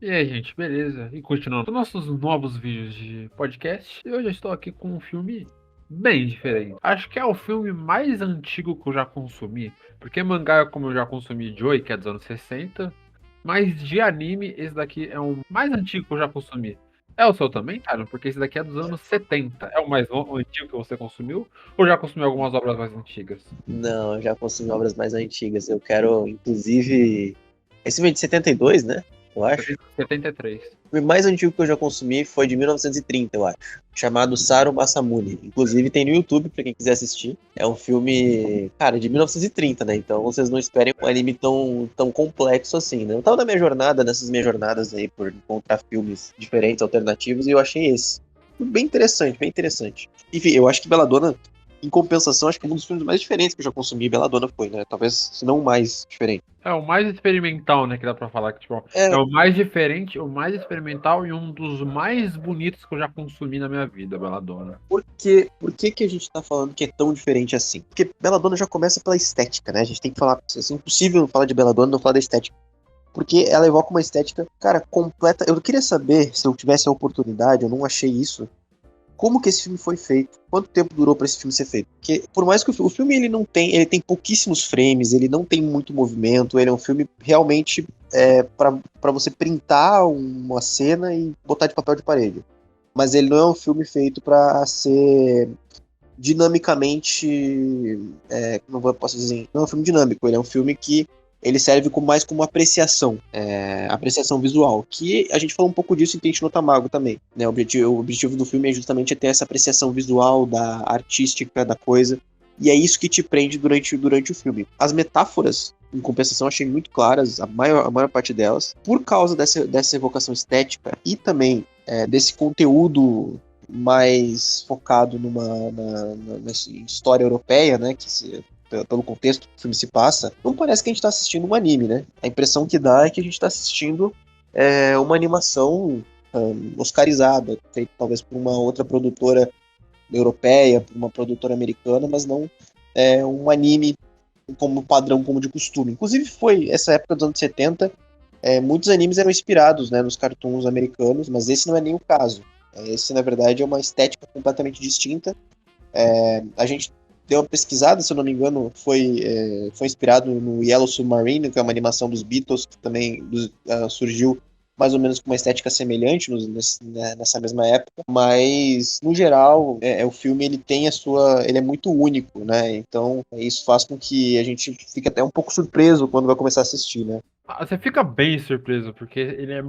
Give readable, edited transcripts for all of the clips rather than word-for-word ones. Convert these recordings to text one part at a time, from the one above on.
E aí, gente, beleza? E continuando com nossos novos vídeos de podcast, eu já estou aqui com um filme bem diferente. Acho que é o filme mais antigo que eu já consumi, porque mangá, como eu já consumi Joy, que é dos anos 60, mas de anime, esse daqui é o mais antigo que eu já consumi. É o seu também, cara? Porque esse daqui é dos anos 70. É o mais antigo que você consumiu? Ou já consumiu algumas obras mais antigas? Não, eu já consumi obras mais antigas. Eu quero, inclusive. Esse filme é de 72, né? Eu acho. 73. O filme mais antigo que eu já consumi foi de 1930, eu acho. Chamado Saru Masamune. Inclusive tem no YouTube pra quem quiser assistir. É um filme, cara, de 1930, né? Então vocês não esperem um anime tão complexo assim, né? Eu tava na minha jornada, nessas minhas jornadas aí, por encontrar filmes diferentes, alternativos, e eu achei esse. Bem interessante, bem interessante. Enfim, eu acho que Belladonna, em compensação, acho que é um dos filmes mais diferentes que eu já consumi. Belladonna foi, né? Talvez, se não o mais diferente. É o mais experimental, né, que dá pra falar que, tipo, é É, o mais diferente, o mais experimental e um dos mais bonitos que eu já consumi na minha vida, Belladonna. por que a gente tá falando que é tão diferente assim? Porque Belladonna já começa pela estética, né? A gente tem que falar, é impossível falar de Belladonna e não falar da estética. Porque ela evoca uma estética, cara, completa. Eu queria saber, se eu tivesse a oportunidade, eu não achei isso, como que esse filme foi feito? Quanto tempo durou para esse filme ser feito? Porque por mais que o filme ele tem pouquíssimos frames, ele não tem muito movimento, ele é um filme realmente para você printar uma cena e botar de papel de parede. Mas ele não é um filme feito para ser dinamicamente, como eu posso dizer, não é um filme dinâmico, ele é um filme que ele serve mais como apreciação, apreciação visual, que a gente falou um pouco disso em Tenchi no Tamago também, né? O objetivo do filme é justamente ter essa apreciação visual, da artística da coisa, e é isso que te prende durante o filme. As metáforas, em compensação, achei muito claras, a maior parte delas, por causa dessa evocação estética e também desse conteúdo mais focado nessa história europeia, né, pelo contexto que o filme se passa, não parece que a gente está assistindo um anime, né? A impressão que dá é que a gente está assistindo uma animação oscarizada, feita talvez por uma outra produtora europeia, por uma produtora americana, mas não um anime como padrão, como de costume. Inclusive foi essa época dos anos 70, muitos animes eram inspirados, né, nos cartoons americanos, mas esse não é nem o caso. Esse, na verdade, é uma estética completamente distinta. A gente deu uma pesquisada, se eu não me engano, foi inspirado no Yellow Submarine, que é uma animação dos Beatles, que também surgiu mais ou menos com uma estética semelhante nessa mesma época, mas no geral o filme ele tem ele é muito único, né? Então isso faz com que a gente fique até um pouco surpreso quando vai começar a assistir, né? Você fica bem surpreso, porque ele é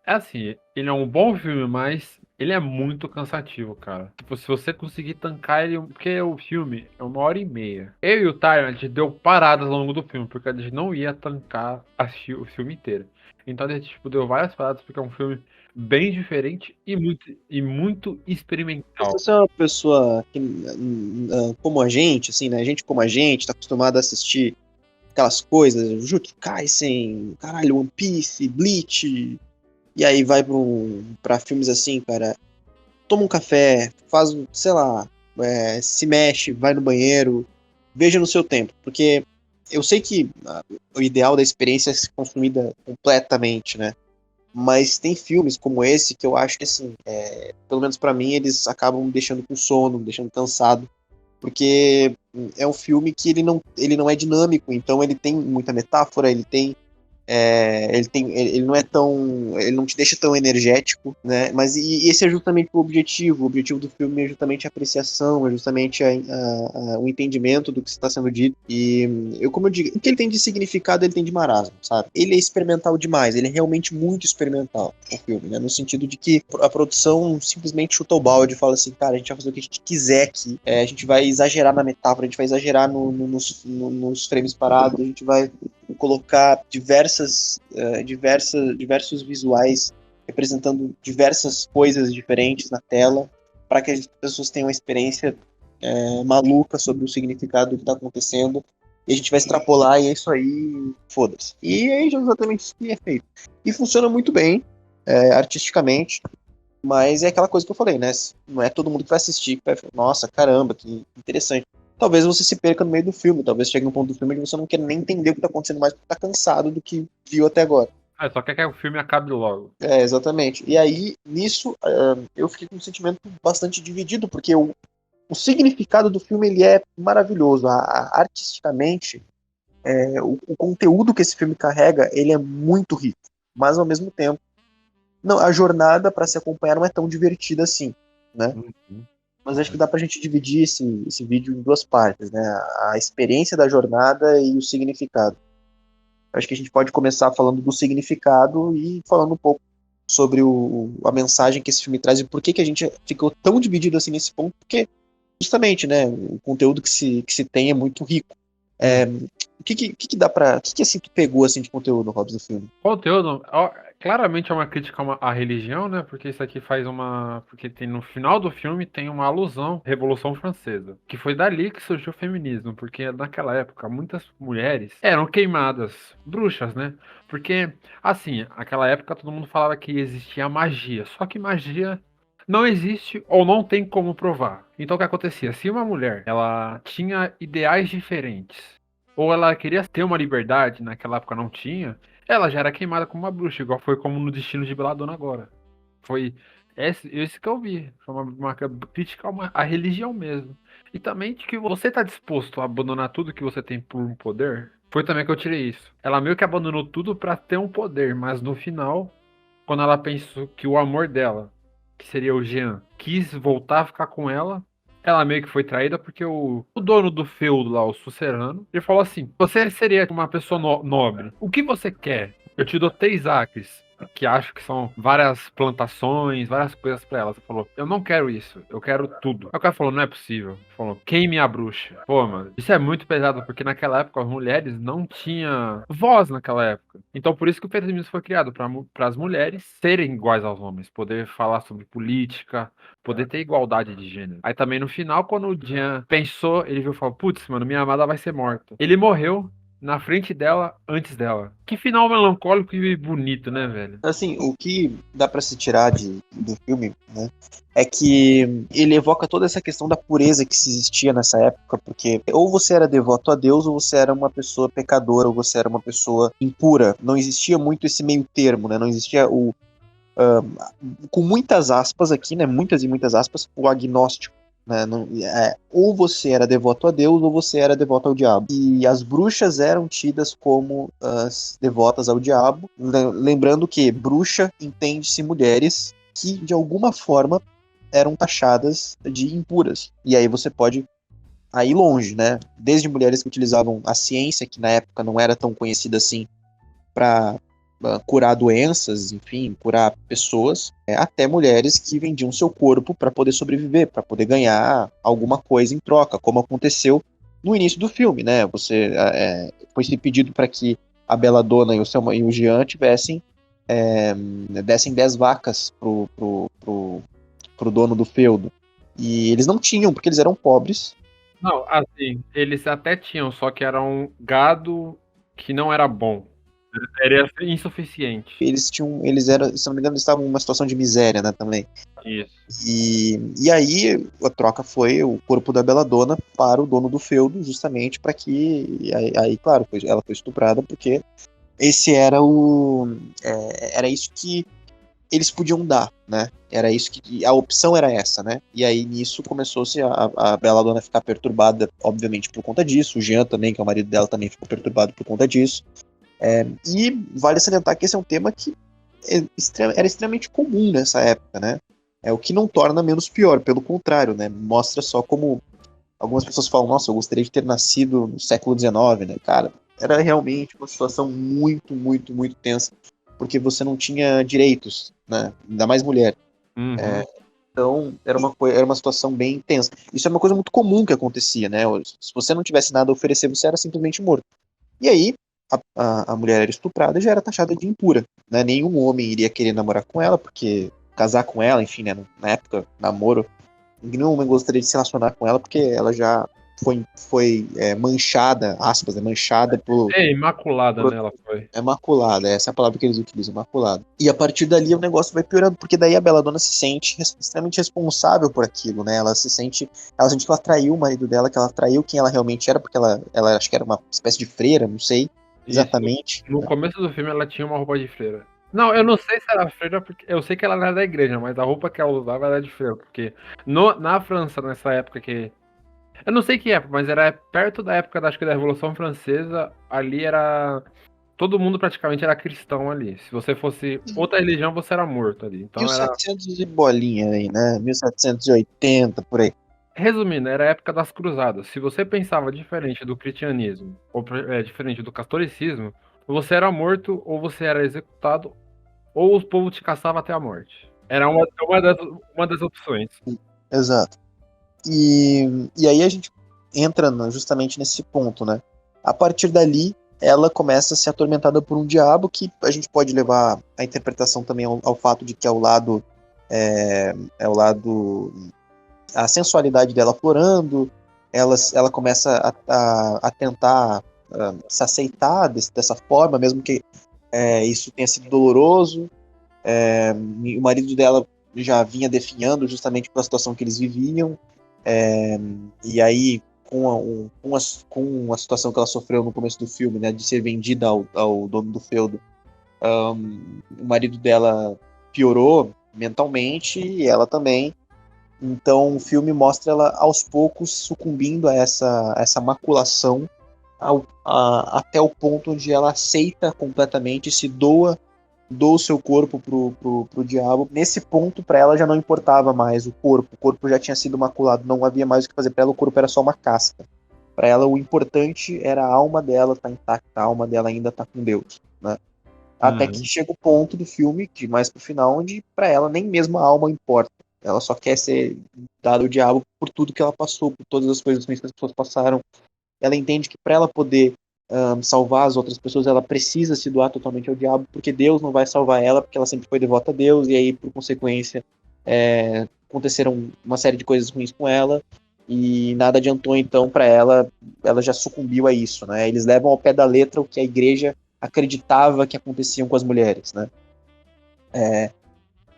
assim, ele é um bom filme, mas ele é muito cansativo, cara. Tipo, se você conseguir tancar ele, porque o filme é 1 hora e meia. Eu e o Tyler, a gente deu paradas ao longo do filme, porque a gente não ia tancar assistir o filme inteiro. Então a gente, tipo, deu várias paradas, porque é um filme bem diferente e muito Se experimental. você é uma pessoa que, como a gente, assim, né? Gente como a gente, tá acostumado a assistir aquelas coisas, Jujutsu Kaisen, caralho, One Piece, Bleach, e aí vai pra filmes assim, cara, toma um café, faz, sei lá, se mexe, vai no banheiro, veja no seu tempo, porque eu sei que o ideal da experiência é ser consumida completamente, né? Mas tem filmes como esse que eu acho que, assim, pelo menos pra mim, eles acabam me deixando com sono, me deixando cansado, porque é um filme que ele não é dinâmico, então ele tem muita metáfora, ele não é tão, ele não te deixa tão energético, né? Mas esse é justamente o objetivo. O objetivo do filme é justamente a apreciação, é justamente o entendimento do que está sendo dito. E como eu digo, o que ele tem de significado, ele tem de marasmo, sabe? Ele é experimental demais, ele é realmente muito experimental, o filme, né? No sentido de que a produção simplesmente chuta o balde e fala assim, cara, a gente vai fazer o que a gente quiser aqui, a gente vai exagerar na metáfora, a gente vai exagerar nos frames parados, a gente vai colocar diversos visuais representando diversas coisas diferentes na tela para que as pessoas tenham uma experiência maluca sobre o significado do que está acontecendo e a gente vai extrapolar e é isso aí, foda-se. E é exatamente isso que é feito. E funciona muito bem, artisticamente, mas é aquela coisa que eu falei, né? Não é todo mundo que vai assistir que vai falar, nossa, caramba, que interessante. Talvez você se perca no meio do filme, talvez chegue um ponto do filme que você não quer nem entender o que tá acontecendo mais porque tá cansado do que viu até agora. Ah, só quer que o filme acabe logo. Exatamente. E aí, nisso, eu fiquei com um sentimento bastante dividido, porque o significado do filme ele é maravilhoso. Artisticamente, o conteúdo que esse filme carrega, ele é muito rico. Mas, ao mesmo tempo, não, a jornada para se acompanhar não é tão divertida assim, né? Uhum. Mas acho que dá pra gente dividir esse vídeo em duas partes, né? A experiência da jornada e o significado. Acho que a gente pode começar falando do significado e falando um pouco sobre a mensagem que esse filme traz e por que a gente ficou tão dividido assim nesse ponto, porque justamente, né, o conteúdo que se tem é muito rico. Hum. O que dá pra... O que assim tu pegou assim de conteúdo, Robson, do filme? Conteúdo, ó, claramente é uma crítica à religião, né? Porque isso aqui faz uma. Porque tem no final do filme tem uma alusão à Revolução Francesa. Que foi dali que surgiu o feminismo. Porque naquela época muitas mulheres eram queimadas, bruxas, né? Porque, assim, naquela época todo mundo falava que existia magia. Só que magia não existe ou não tem como provar. Então o que acontecia? Se uma mulher ela tinha ideais diferentes, ou ela queria ter uma liberdade, naquela época não tinha, ela já era queimada como uma bruxa, igual foi como no Destino de Belladonna agora. Foi esse que eu vi. Foi uma crítica à religião mesmo. E também de que você está disposto a abandonar tudo que você tem por um poder. Foi também que eu tirei isso. Ela meio que abandonou tudo para ter um poder, mas no final, quando ela pensou que o amor dela, que seria o Jean, quis voltar a ficar com ela meio que foi traída porque o dono do feudo lá, o Sucerano, ele falou assim: você seria uma pessoa nobre. O que você quer? Eu te dou 3 acres, que acho que são várias plantações, várias coisas pra ela. Você falou: eu não quero isso, eu quero tudo. Aí o cara falou: não é possível. Ele falou: queime a bruxa. Pô, mano, isso é muito pesado porque naquela época as mulheres não tinham voz naquela época. Então por isso que o feminismo foi criado para as mulheres serem iguais aos homens, poder falar sobre política, poder ter igualdade de gênero. Aí também no final, quando o Jean pensou, ele viu e falou: putz, mano, minha amada vai ser morta. Ele morreu na frente dela, antes dela. Que final melancólico e bonito, né, velho? Assim, o que dá pra se tirar do filme, né, é que ele evoca toda essa questão da pureza que se existia nessa época, porque ou você era devoto a Deus, ou você era uma pessoa pecadora, ou você era uma pessoa impura. Não existia muito esse meio termo, né? Não existia com muitas aspas aqui, né? Muitas e muitas aspas, o agnóstico. Né? Ou você era devoto a Deus ou você era devoto ao diabo. E as bruxas eram tidas como as devotas ao diabo. Lembrando que bruxa entende-se mulheres que de alguma forma eram taxadas de impuras. E aí você pode ir longe, né? Desde mulheres que utilizavam a ciência, que na época não era tão conhecida assim, para curar doenças, enfim, curar pessoas, até mulheres que vendiam seu corpo para poder sobreviver, para poder ganhar alguma coisa em troca, como aconteceu no início do filme, né? Foi se pedido para que a Belladonna e o Jean dessem 10 vacas pro dono do feudo. E eles não tinham, porque eles eram pobres. Não, assim, eles até tinham, só que era um gado que não era bom. Era insuficiente. Eles eram, se não me engano, eles estavam numa situação de miséria, né, também. Isso. E aí a troca foi o corpo da Belladonna para o dono do feudo, justamente para que aí, claro, ela foi estuprada porque esse era isso que eles podiam dar, né? Era isso que a opção era essa, né? E aí nisso começou-se a Belladonna ficar perturbada, obviamente por conta disso. O Jean também, que é o marido dela, também ficou perturbado por conta disso. E vale salientar que esse é um tema que era extremamente comum nessa época, né? O que não torna menos pior, pelo contrário, né? Mostra só como algumas pessoas falam: nossa, eu gostaria de ter nascido no século XIX, né? Cara, era realmente uma situação muito, muito, muito tensa, porque você não tinha direitos, né? Ainda mais mulher. Uhum. Então, era uma situação bem tensa. Isso é uma coisa muito comum que acontecia, né? Se você não tivesse nada a oferecer, você era simplesmente morto. E aí, a mulher era estuprada e já era taxada de impura, né? Nenhum homem iria querer namorar com ela, porque casar com ela, enfim, né? Na época, namoro, nenhum homem gostaria de se relacionar com ela, porque ela já foi manchada, aspas, né? Manchada Imaculada, por né? Ela foi. maculada, essa é a palavra que eles utilizam, maculada. E a partir dali o negócio vai piorando, porque daí a Belladonna se sente extremamente responsável por aquilo, né? Ela sente que ela traiu o marido dela, que ela traiu quem ela realmente era, porque ela acho que era uma espécie de freira, não sei. Isso. exatamente. No começo do filme ela tinha uma roupa de freira. Não, eu não sei se era freira, porque eu sei que ela era da igreja, mas a roupa que ela usava era de freira, porque na França, nessa época que. Eu não sei que época, mas era perto da época, acho que da Revolução Francesa, ali era. Todo mundo praticamente era cristão ali. Se você fosse outra religião, você era morto ali. Então era. 1700 e bolinha aí, né? 1780, por aí. Resumindo, era a época das cruzadas. Se você pensava diferente do cristianismo, ou diferente do catolicismo, você era morto, ou você era executado, ou o povo te caçava até a morte. Era uma das opções. Exato. E aí a gente entra justamente nesse ponto, né? A partir dali, ela começa a ser atormentada por um diabo que a gente pode levar a interpretação também ao fato de que é o lado a sensualidade dela aflorando, ela começa a tentar se aceitar dessa forma, mesmo que isso tenha sido doloroso. O marido dela já vinha definhando justamente pela situação que eles viviam. E aí, com a situação que ela sofreu no começo do filme, né, de ser vendida ao dono do feudo, o marido dela piorou mentalmente e ela também. Então, o filme mostra ela aos poucos sucumbindo a essa maculação até o ponto onde ela aceita completamente, se doa o seu corpo pro diabo. Nesse ponto, para ela já não importava mais o corpo já tinha sido maculado, não havia mais o que fazer para ela, o corpo era só uma casca. Para ela, o importante era a alma dela estar intacta, a alma dela ainda tá com Deus, né? Até que chega o ponto do filme, que mais pro final, onde para ela nem mesmo a alma importa. Ela só quer ser dada ao diabo por tudo que ela passou, por todas as coisas ruins que as pessoas passaram. Ela entende que para ela poder salvar as outras pessoas, ela precisa se doar totalmente ao diabo, porque Deus não vai salvar ela, porque ela sempre foi devota a Deus, e aí, por consequência, aconteceram uma série de coisas ruins com ela, e nada adiantou, então, para ela já sucumbiu a isso, né? Eles levam ao pé da letra o que a igreja acreditava que aconteciam com as mulheres, né?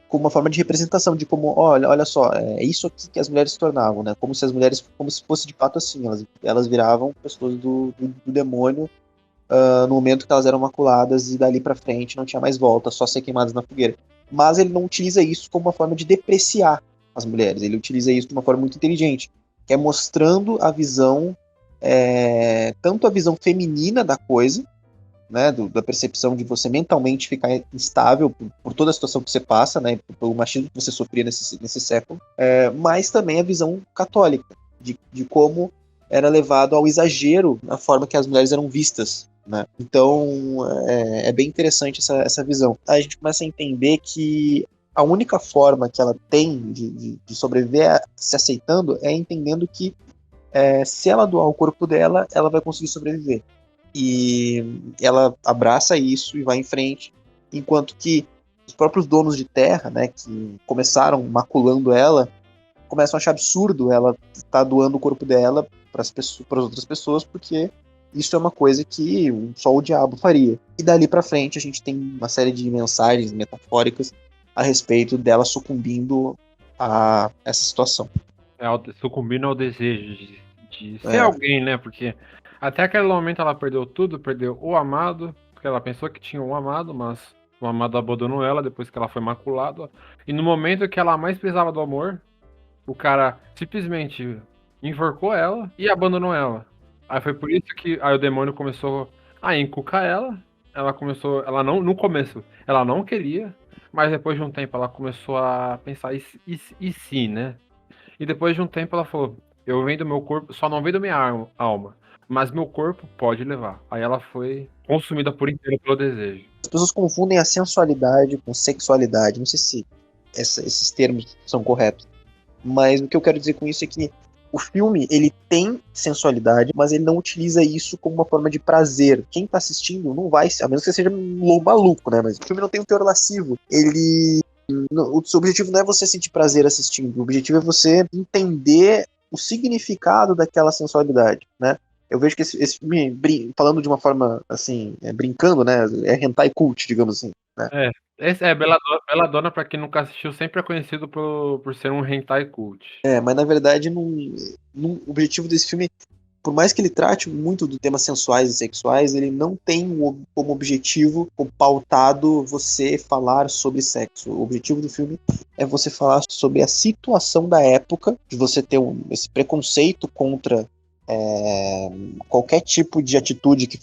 Como uma forma de representação de como, olha só, é isso aqui que as mulheres se tornavam, né? Como se as mulheres, como se fosse de fato assim, elas viravam pessoas do demônio no momento que elas eram maculadas e dali pra frente não tinha mais volta, só ser queimadas na fogueira. Mas ele não utiliza isso como uma forma de depreciar as mulheres, ele utiliza isso de uma forma muito inteligente, que é mostrando a visão, tanto a visão feminina da coisa, né, da percepção de você mentalmente ficar instável por toda a situação que você passa, né, pelo machismo que você sofria nesse século, mas também a visão católica, de como era levado ao exagero na forma que as mulheres eram vistas. Né? Então é bem interessante essa visão. A gente começa a entender que a única forma que ela tem de sobreviver se aceitando é entendendo que se ela doar o corpo dela, ela vai conseguir sobreviver. E ela abraça isso e vai em frente, enquanto que os próprios donos de terra, né, que começaram maculando ela, começam a achar absurdo ela estar doando o corpo dela para as outras pessoas, porque isso é uma coisa que só o diabo faria. E dali para frente a gente tem uma série de mensagens metafóricas a respeito dela sucumbindo a essa situação. Sucumbindo ao desejo de ser É, alguém, né? Porque até aquele momento ela perdeu tudo, perdeu o amado, porque ela pensou que tinha um amado, mas o amado abandonou ela depois que ela foi maculada. E no momento que ela mais precisava do amor, o cara simplesmente enforcou ela e abandonou ela. Aí foi por isso que aí o demônio começou a encucar ela. Ela começou, ela não, no começo, ela não queria, mas depois de um tempo ela começou a pensar, e se, né? E depois de um tempo ela falou: eu vendo meu corpo, só não vendo minha alma, mas meu corpo pode levar. Aí ela foi consumida por inteiro pelo desejo. as pessoas confundem a sensualidade com sexualidade. Não sei se esses termos são corretos. Mas o que eu quero dizer com isso é que o filme, ele tem sensualidade, mas ele não utiliza isso como uma forma de prazer. Quem tá assistindo não vai, a menos que você seja um maluco, né? Mas o filme não tem um teor lascivo. O seu objetivo não é você sentir prazer assistindo. O objetivo é você entender o significado daquela sensualidade, né? Eu vejo que esse filme, falando de uma forma, assim, brincando, né? É hentai cult, digamos assim, né? É, esse é Belladonna, pra quem nunca assistiu, sempre é conhecido por ser um hentai cult. Mas na verdade o objetivo desse filme por mais que ele trate muito de temas sensuais e sexuais, ele não tem como objetivo, como pautado, você falar sobre sexo. O objetivo do filme é você falar sobre a situação da época, de você ter esse preconceito contra qualquer tipo de atitude que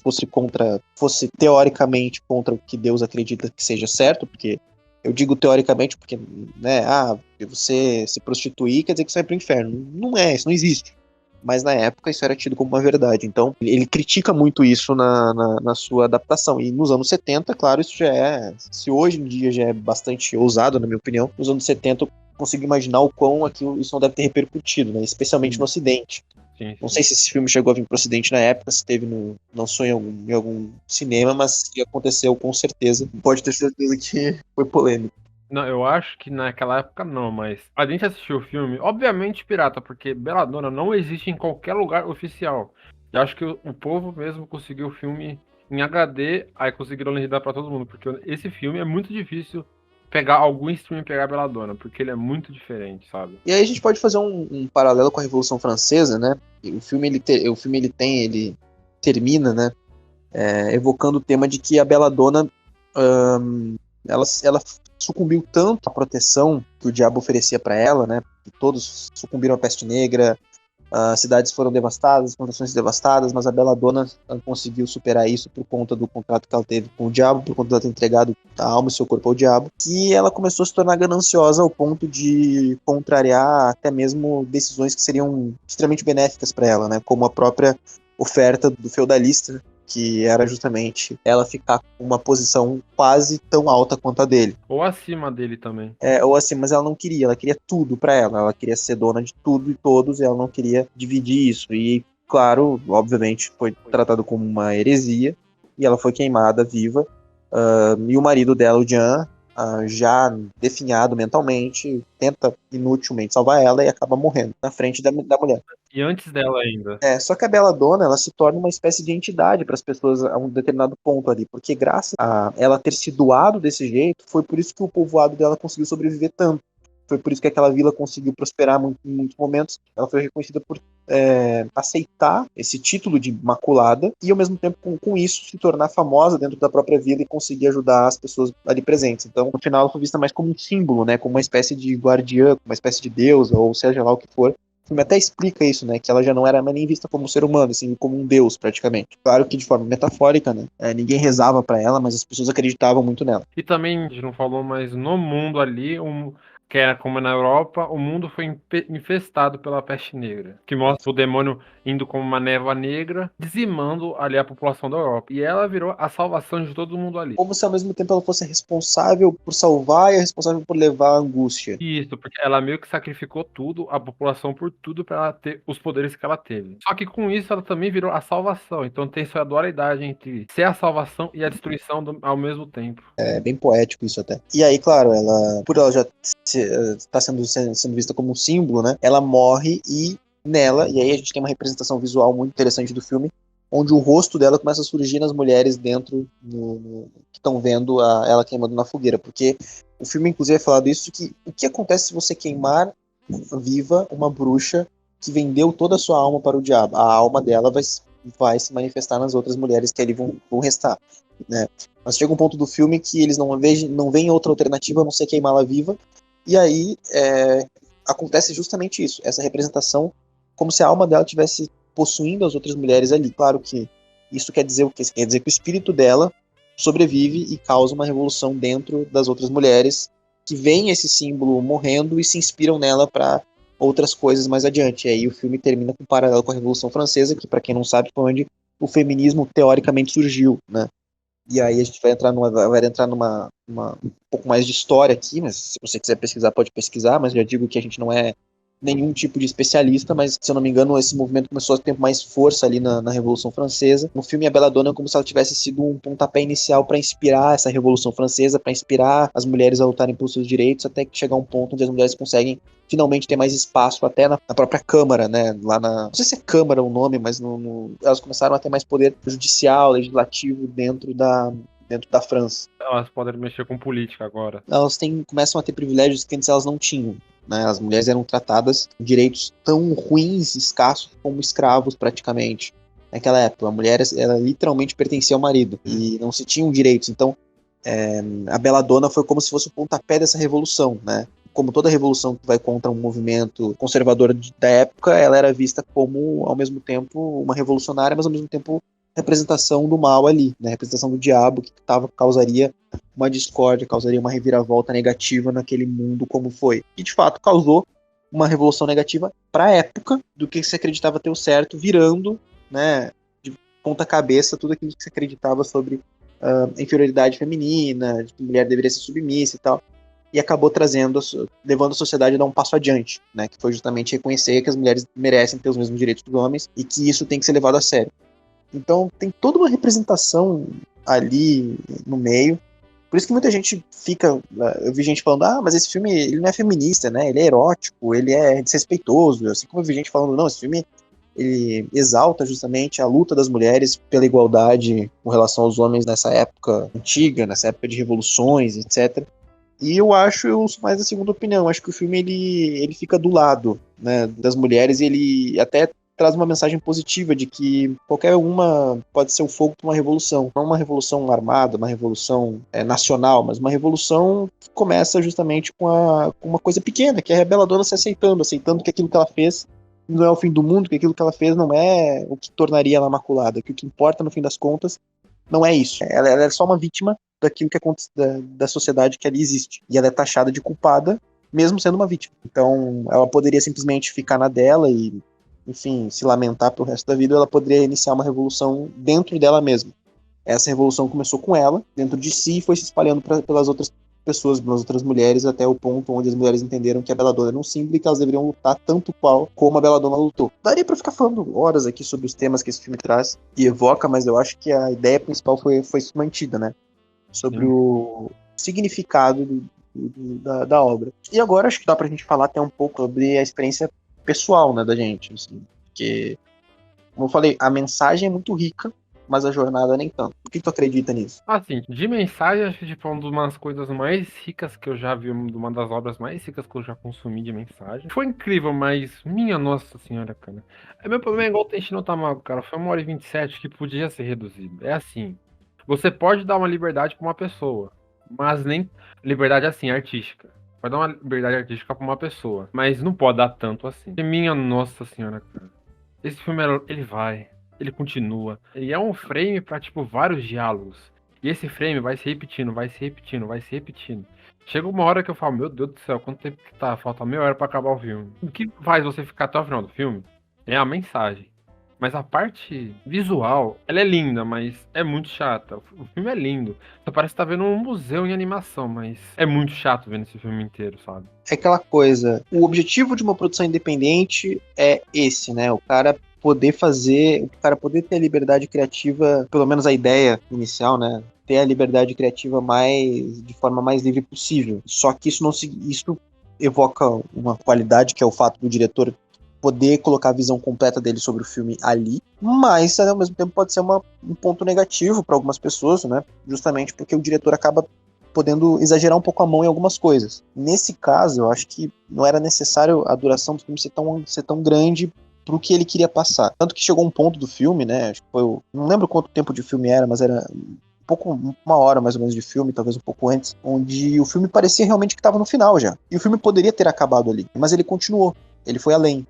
fosse teoricamente contra o que Deus acredita que seja certo, porque eu digo teoricamente porque, né, você se prostituir quer dizer que você vai pro inferno. Não é, isso não existe. Mas na época isso era tido como uma verdade. Então ele critica muito isso na sua adaptação. E nos anos 70, claro, isso já é. Se hoje em dia já é bastante ousado, na minha opinião, nos anos 70 eu consigo imaginar o quão isso não deve ter repercutido, né? Especialmente no Ocidente. Sim, Não sim. sei se esse filme chegou a vir pro Ocidente na época, se teve lançou em algum cinema, mas se aconteceu com certeza. Pode ter certeza que foi polêmico. Não, eu acho que naquela época não, mas a gente assistiu o filme, obviamente pirata, porque Belladonna não existe em qualquer lugar oficial. E acho que o povo mesmo conseguiu o filme em HD, aí conseguiram legendar pra todo mundo, porque esse filme é muito difícil pegar algum stream e pegar Belladonna, porque ele é muito diferente, sabe? E aí a gente pode fazer um paralelo com a Revolução Francesa, né? E o filme ele termina, né? Evocando o tema de que a Belladonna ela sucumbiu tanto à proteção que o diabo oferecia para ela, né? Que todos sucumbiram à peste negra, as cidades foram devastadas, as plantações devastadas, mas a Belladonna conseguiu superar isso por conta do contrato que ela teve com o diabo, por conta de ela ter entregado a alma e seu corpo ao diabo, que ela começou a se tornar gananciosa ao ponto de contrariar até mesmo decisões que seriam extremamente benéficas para ela, né? Como a própria oferta do feudalista, que era justamente ela ficar com uma posição quase tão alta quanto a dele. Ou acima dele também. Ou assim, mas ela queria tudo pra ela queria ser dona de tudo e todos, e ela não queria dividir isso. E, claro, obviamente, foi tratado como uma heresia, e ela foi queimada viva. E o marido dela, o Jean, já definhado mentalmente, tenta inutilmente salvar ela e acaba morrendo na frente da mulher. E antes dela ainda. Só que a Belladonna, ela se torna uma espécie de entidade para as pessoas a um determinado ponto ali, porque graças a ela ter se doado desse jeito, foi por isso que o povoado dela conseguiu sobreviver tanto. Foi por isso que aquela vila conseguiu prosperar em muitos momentos. Ela foi reconhecida por aceitar esse título de Imaculada e, ao mesmo tempo, com isso, se tornar famosa dentro da própria vila e conseguir ajudar as pessoas ali presentes. Então, no final, ela foi vista mais como um símbolo, né? Como uma espécie de guardiã, uma espécie de deusa, ou seja lá o que for. O filme até explica isso, né? Que ela já não era nem vista como um ser humano, assim, como um deus, praticamente. Claro que de forma metafórica, né? Ninguém rezava para ela, mas as pessoas acreditavam muito nela. E também, a gente não falou, mas no mundo ali, que era como na Europa, o mundo foi infestado pela peste negra, que mostra o demônio indo como uma névoa negra, dizimando ali a população da Europa. E ela virou a salvação de todo mundo ali. Como se ao mesmo tempo ela fosse responsável por salvar e responsável por levar a angústia. Isso, porque ela meio que sacrificou tudo, a população por tudo, para ela ter os poderes que ela teve. Só que com isso ela também virou a salvação. Então tem essa dualidade entre ser a salvação e a destruição ao mesmo tempo. É bem poético isso até. E aí, claro, por ela já estar sendo vista como um símbolo, né? Ela morre e nela, e aí a gente tem uma representação visual muito interessante do filme, onde o rosto dela começa a surgir nas mulheres dentro que estão vendo ela queimando na fogueira, porque o filme inclusive é falado isso, que o que acontece se você queimar viva uma bruxa que vendeu toda a sua alma para o diabo? A alma dela vai se manifestar nas outras mulheres que ali vão restar, né? Mas chega um ponto do filme que eles não veem outra alternativa a não ser queimá-la viva, e aí acontece justamente isso, essa representação como se a alma dela tivesse possuindo as outras mulheres ali. Claro que isso quer dizer o quê? Quer dizer que o espírito dela sobrevive e causa uma revolução dentro das outras mulheres que veem esse símbolo morrendo e se inspiram nela para outras coisas mais adiante. E aí o filme termina com um paralelo com a Revolução Francesa, que, para quem não sabe, foi onde o feminismo teoricamente surgiu, né? E aí a gente vai entrar numa um pouco mais de história aqui, mas se você quiser pesquisar, pode pesquisar, mas já digo que a gente não é nenhum tipo de especialista, mas se eu não me engano esse movimento começou a ter mais força ali na Revolução Francesa. No filme a Belladonna é como se ela tivesse sido um pontapé inicial para inspirar essa Revolução Francesa, para inspirar as mulheres a lutarem pelos seus direitos, até que chegar um ponto onde as mulheres conseguem finalmente ter mais espaço até na própria Câmara, né? Não sei se é Câmara o nome, mas elas começaram a ter mais poder judicial, legislativo dentro da França. Elas podem mexer com política agora. Elas começam a ter privilégios que antes elas não tinham. né? As mulheres eram tratadas com direitos tão ruins, escassos, como escravos, praticamente. Naquela época, a mulher ela literalmente pertencia ao marido e não se tinham direitos. Então, a Belladonna foi como se fosse o pontapé dessa revolução, né? Como toda revolução que vai contra um movimento conservador da época, ela era vista como, ao mesmo tempo, uma revolucionária, mas ao mesmo tempo representação do mal ali, né? Representação do diabo que causaria uma discórdia, causaria uma reviravolta negativa naquele mundo como foi. E de fato causou uma revolução negativa para a época do que se acreditava ter o certo, virando, né, de ponta cabeça tudo aquilo que se acreditava sobre inferioridade feminina, de que a mulher deveria ser submissa e tal, e acabou levando a sociedade a dar um passo adiante, né, que foi justamente reconhecer que as mulheres merecem ter os mesmos direitos dos homens e que isso tem que ser levado a sério. Então tem toda uma representação ali no meio. Por isso que muita gente fica... Eu vi gente falando, mas esse filme ele não é feminista, né? Ele é erótico, ele é desrespeitoso. Assim como eu vi gente falando, não, esse filme ele exalta justamente a luta das mulheres pela igualdade com relação aos homens nessa época antiga, nessa época de revoluções, etc. E eu sou mais da segunda opinião. Acho que o filme ele fica do lado, né, das mulheres e ele até traz uma mensagem positiva de que qualquer uma pode ser o fogo para uma revolução. Não uma revolução armada, uma revolução nacional, mas uma revolução que começa justamente com uma coisa pequena, que é a Belladonna se aceitando que aquilo que ela fez não é o fim do mundo, que aquilo que ela fez não é o que tornaria ela maculada, que o que importa no fim das contas não é isso. Ela é só uma vítima daquilo que acontece da sociedade que ali existe. E ela é taxada de culpada, mesmo sendo uma vítima. Então, ela poderia simplesmente ficar na dela e, enfim, se lamentar pro resto da vida, ou ela poderia iniciar uma revolução dentro dela mesma. Essa revolução começou com ela, dentro de si, e foi se espalhando pelas outras pessoas, pelas outras mulheres, até o ponto onde as mulheres entenderam que a Belladonna era um símbolo e que elas deveriam lutar tanto qual como a Belladonna lutou. Daria pra ficar falando horas aqui sobre os temas que esse filme traz e evoca, mas eu acho que a ideia principal foi mantida, né? Sobre o significado da obra. E agora acho que dá pra gente falar até um pouco sobre a experiência pessoal, né, da gente, assim, porque, como eu falei, a mensagem é muito rica, mas a jornada nem tanto. O que tu acredita nisso? Assim, de mensagem, acho que tipo, uma das coisas mais ricas que eu já vi, uma das obras mais ricas que eu já consumi de mensagem. Foi incrível, mas minha nossa senhora, cara. Meu problema é igual o Tenchi no Tamago, cara. Foi 1h27 que podia ser reduzido. É assim, você pode dar uma liberdade pra uma pessoa, mas nem liberdade assim, artística. Pode dar uma liberdade artística pra uma pessoa, mas não pode dar tanto assim. E minha nossa senhora, cara. Esse filme, ele continua. E é um frame pra, tipo, vários diálogos. E esse frame vai se repetindo, vai se repetindo, vai se repetindo. Chega uma hora que eu falo, meu Deus do céu, quanto tempo que tá? Falta meia hora pra acabar o filme. O que faz você ficar até o final do filme é a mensagem. Mas a parte visual, ela é linda, mas é muito chata. O filme é lindo. Só parece que tá vendo um museu em animação, mas é muito chato vendo esse filme inteiro, sabe? É aquela coisa, o objetivo de uma produção independente é esse, né? O cara poder ter a liberdade criativa, pelo menos a ideia inicial, né? Ter a liberdade criativa de forma mais livre possível. Só que isso evoca uma qualidade que é o fato do diretor poder colocar a visão completa dele sobre o filme ali, mas ao mesmo tempo pode ser um ponto negativo para algumas pessoas, né? Justamente porque o diretor acaba podendo exagerar um pouco a mão em algumas coisas. Nesse caso, eu acho que não era necessário a duração do filme ser tão grande pro que ele queria passar. Tanto que chegou um ponto do filme, né? Acho que não lembro quanto tempo de filme era, mas era uma hora mais ou menos de filme, talvez um pouco antes, onde o filme parecia realmente que estava no final já. E o filme poderia ter acabado ali, mas ele continuou. Ele foi além.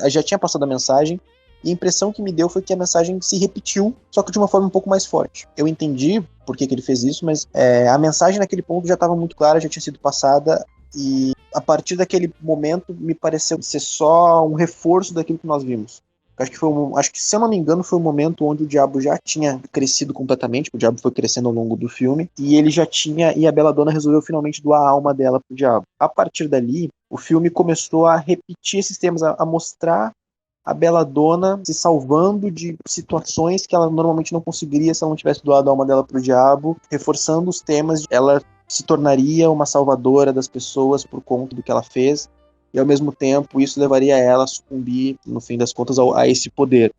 Já tinha passado a mensagem, e a impressão que me deu foi que a mensagem se repetiu, só que de uma forma um pouco mais forte. Eu entendi por que ele fez isso, mas a mensagem naquele ponto já estava muito clara, já tinha sido passada, e a partir daquele momento me pareceu ser só um reforço daquilo que nós vimos. Acho que, se eu não me engano, foi um momento onde o diabo já tinha crescido completamente, o diabo foi crescendo ao longo do filme, e a Belladonna resolveu finalmente doar a alma dela pro diabo. A partir dali, o filme começou a repetir esses temas, a mostrar a Belladonna se salvando de situações que ela normalmente não conseguiria se ela não tivesse doado a alma dela pro diabo, reforçando os temas de ela se tornaria uma salvadora das pessoas por conta do que ela fez, e ao mesmo tempo isso levaria ela a sucumbir, no fim das contas, a esse poder,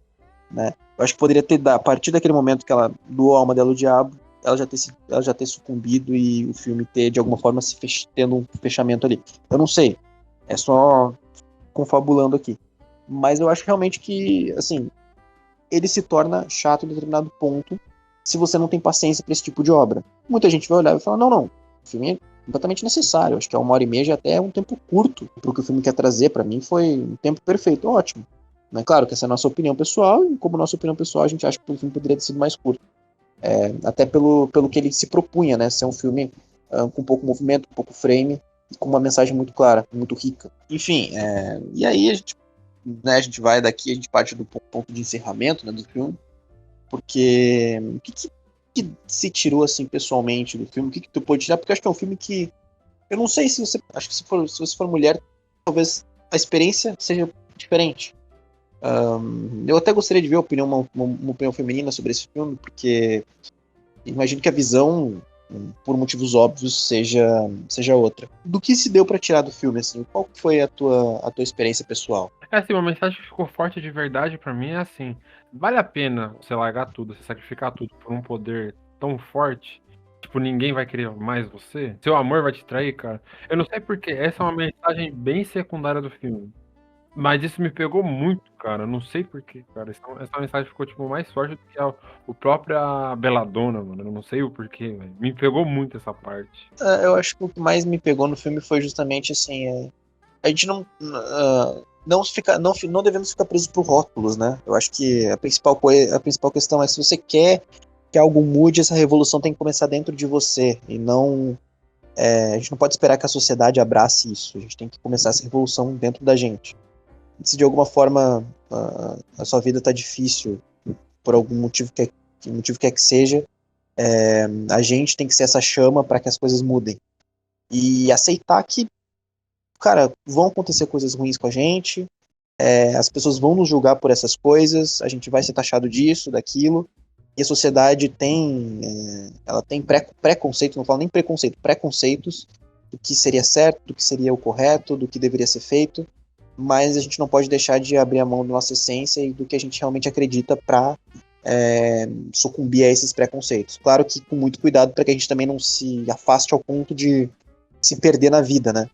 né? Eu acho que poderia ter, a partir daquele momento que ela doou a alma dela ao diabo, ela já ter sucumbido e o filme ter, de alguma forma, tendo um fechamento ali. Eu não sei. É só confabulando aqui. Mas eu acho realmente que, assim, ele se torna chato em determinado ponto se você não tem paciência para esse tipo de obra. Muita gente vai olhar e falar, não, não, o filme é completamente necessário, acho que é 1h30 já até é um tempo curto pro que o filme quer trazer, para mim foi um tempo perfeito, ótimo. Mas claro que essa é a nossa opinião pessoal, e como nossa opinião pessoal, a gente acha que o filme poderia ter sido mais curto. Até pelo que ele se propunha, né, ser um filme com pouco movimento, com pouco frame, e com uma mensagem muito clara, muito rica. Enfim, e aí a gente vai daqui, a gente parte do ponto de encerramento, né, do filme, porque o que se tirou assim pessoalmente do filme? O que tu pode tirar? Porque eu acho que é um filme que eu não sei se você, acho que se você for mulher, talvez a experiência seja diferente. Eu até gostaria de ver uma opinião feminina sobre esse filme, porque imagino que a visão, por motivos óbvios, seja outra. Do que se deu pra tirar do filme, assim? Qual foi a tua experiência pessoal? É assim, uma mensagem que ficou forte de verdade pra mim é assim: vale a pena você largar tudo, você sacrificar tudo por um poder tão forte? Tipo, ninguém vai querer mais você? Seu amor vai te trair, cara? Eu não sei porque essa é uma mensagem bem secundária do filme. Mas isso me pegou muito, cara. Eu não sei porquê, cara. Essa mensagem ficou, tipo, mais forte do que o própria Belladonna, mano. Eu não sei o porquê, velho. Me pegou muito essa parte. Eu acho que o que mais me pegou no filme foi justamente assim, a gente não devemos ficar presos por rótulos, né? Eu acho que a principal questão é se você quer que algo mude, essa revolução tem que começar dentro de você e não a gente não pode esperar que a sociedade abrace isso. A gente tem que começar essa revolução dentro da gente. Se de alguma forma a sua vida está difícil por algum motivo que motivo quer que seja, a gente tem que ser essa chama para que as coisas mudem e aceitar que, cara, vão acontecer coisas ruins com a gente, as pessoas vão nos julgar por essas coisas, a gente vai ser taxado disso, daquilo, e a sociedade ela tem preconceito, não falo nem preconceito, preconceitos do que seria certo, do que seria o correto, do que deveria ser feito, mas a gente não pode deixar de abrir a mão da nossa essência e do que a gente realmente acredita para sucumbir a esses preconceitos. Claro que com muito cuidado para que a gente também não se afaste ao ponto de se perder na vida, né?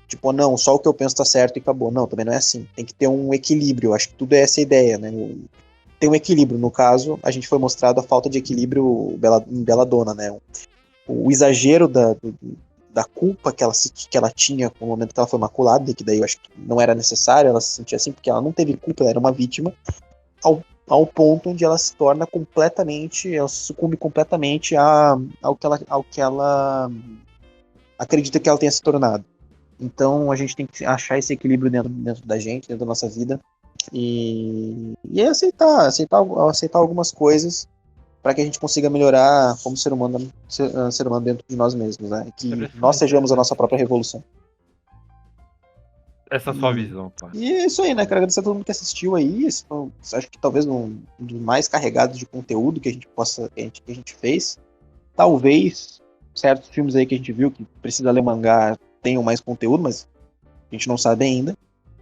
Tipo, não, só o que eu penso tá certo e acabou. Não, também não é assim. Tem que ter um equilíbrio. Acho que tudo é essa ideia, né? Tem um equilíbrio. No caso, a gente foi mostrado a falta de equilíbrio em Belladonna, né? O exagero da culpa que ela tinha no momento que ela foi maculada, que daí eu acho que não era necessário ela se sentir assim, porque ela não teve culpa, ela era uma vítima, ao ponto onde ela se torna completamente, ela sucumbe completamente ao que ela acredita que ela tenha se tornado. Então a gente tem que achar esse equilíbrio dentro da gente, dentro da nossa vida, e aceitar algumas coisas para que a gente consiga melhorar como ser humano dentro de nós mesmos, né? Que nós Interessante, sejamos a nossa interessante. própria revolução. Essa sua E, visão, tá? e é isso aí, né? Quero agradecer a todo mundo que assistiu aí. Acho que talvez um dos mais carregados de conteúdo que a gente fez. Talvez certos filmes aí que a gente viu que precisa ler mangá tenham mais conteúdo, mas a gente não sabe ainda.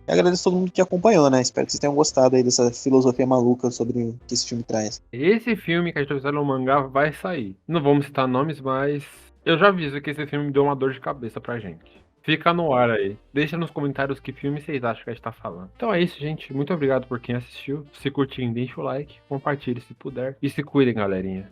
E agradeço a todo mundo que acompanhou, né? Espero que vocês tenham gostado aí dessa filosofia maluca sobre o que esse filme traz. Esse filme que a gente vai no mangá vai sair. Não vamos citar nomes, mas eu já aviso que esse filme deu uma dor de cabeça pra gente. Fica no ar aí. Deixa nos comentários que filme vocês acham que a gente tá falando. Então é isso, gente. Muito obrigado por quem assistiu. Se curtirem, deixa o like, compartilhe se puder. E se cuidem, galerinha.